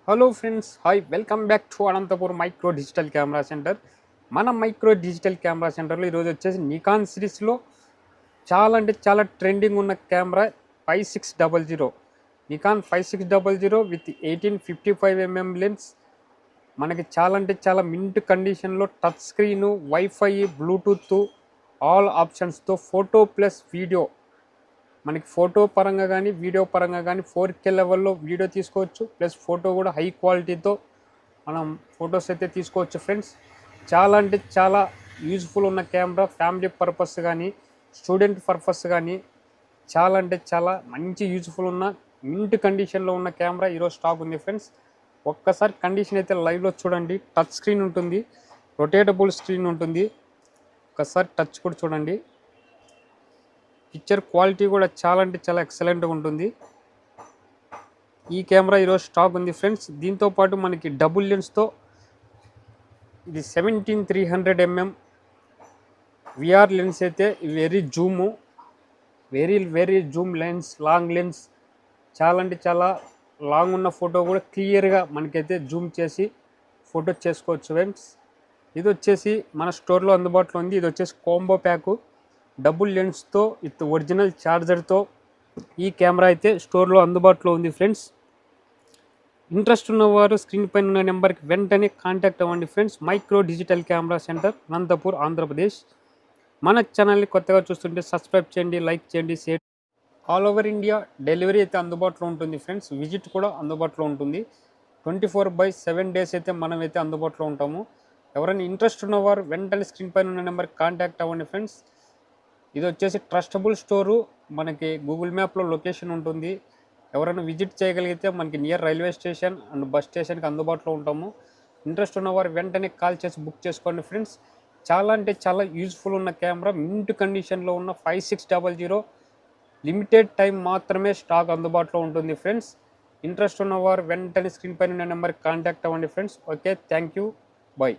Hello friends, hi, welcome back to Anantapur micro digital camera centre. మన micro digital camera సెంటర్లో ఈరోజు వచ్చేసి Nikon సిరీస్లో చాలా అంటే చాలా ట్రెండింగ్ ఉన్న camera 5600. Nikon 5600 with 1855 mm lens. మనకి చాలా అంటే చాలా మింట్ కండిషన్లో touch screen, wifi, Bluetooth all ఆప్షన్స్తో ఫోటో ప్లస్ వీడియో, మనకి ఫోటో పరంగా కానీ వీడియో పరంగా కానీ 4K లెవెల్లో వీడియో తీసుకోవచ్చు. ప్లస్ ఫోటో కూడా హై క్వాలిటీతో మనం ఫొటోస్ అయితే తీసుకోవచ్చు ఫ్రెండ్స్. చాలా అంటే చాలా యూజ్ఫుల్ ఉన్న కెమెరా. ఫ్యామిలీ పర్పస్ కానీ స్టూడెంట్ పర్పస్ కానీ చాలా అంటే చాలా మంచి యూజ్ఫుల్ ఉన్న మింట్ కండిషన్లో ఉన్న కెమెరా ఈరోజు స్టాక్ ఉంది ఫ్రెండ్స్. ఒక్కసారి కండిషన్ అయితే లైవ్లో చూడండి. టచ్ స్క్రీన్ ఉంటుంది, రొటేటబుల్ స్క్రీన్ ఉంటుంది. ఒక్కసారి టచ్ కూడా చూడండి. పిక్చర్ క్వాలిటీ కూడా చాలా అంటే చాలా ఎక్సలెంట్గా ఉంటుంది. ఈ కెమెరా ఈరోజు స్టాక్ ఉంది ఫ్రెండ్స్. దీంతోపాటు మనకి డబుల్ లెన్స్తో ఇది 17300 mm విఆర్ లెన్స్ అయితే very zoom, very Zoom lens, long lens. చాలా అంటే చాలా లాంగ్ ఉన్న ఫోటో కూడా క్లియర్గా మనకైతే జూమ్ చేసి ఫోటో చేసుకోవచ్చు ఫ్రెండ్స్. ఇది వచ్చేసి మన స్టోర్లో అందుబాటులో ఉంది. ఇది వచ్చేసి కాంబో ప్యాకు, డబుల్ లెన్స్తో విత్ ఒరిజినల్ ఛార్జర్తో ఈ కెమెరా అయితే స్టోర్లో అందుబాటులో ఉంది ఫ్రెండ్స్. ఇంట్రెస్ట్ ఉన్నవారు స్క్రీన్ పైన ఉన్న నెంబర్కి వెంటనే కాంటాక్ట్ అవ్వండి friends. Micro digital camera centre, Anantapur, Andhra Pradesh. మన ఛానల్ని కొత్తగా చూస్తుంటే సబ్స్క్రైబ్ చేయండి, లైక్ చేయండి, share. All over India delivery అయితే అందుబాటులో ఉంటుంది ఫ్రెండ్స్. విజిట్ కూడా అందుబాటులో ఉంటుంది. 24/7 డేస్ అయితే మనమైతే అందుబాటులో ఉంటాము. ఎవరైనా ఇంట్రెస్ట్ ఉన్నవారు వెంటనే స్క్రీన్ పైన ఉన్న నెంబర్కి కాంటాక్ట్ అవ్వండి ఫ్రెండ్స్. ఇది వచ్చేసి ట్రస్టబుల్ స్టోరు. మనకి గూగుల్ మ్యాప్లో లొకేషన్ ఉంటుంది. ఎవరైనా విజిట్ చేయగలిగితే మనకి near railway station and bus స్టేషన్కి అందుబాటులో ఉంటాము. ఇంట్రెస్ట్ ఉన్నవారు వెంటనే కాల్ చేసి బుక్ చేసుకోండి ఫ్రెండ్స్. చాలా అంటే చాలా యూజ్ఫుల్ ఉన్న కెమెరా, మింట్ కండిషన్లో ఉన్న 5600. లిమిటెడ్ టైం మాత్రమే స్టాక్ అందుబాటులో ఉంటుంది ఫ్రెండ్స్. ఇంట్రెస్ట్ ఉన్నవారు వెంటనే స్క్రీన్ పైన ఉన్న నెంబర్కి కాంటాక్ట్ అవ్వండి friends. Okay, thank you, bye.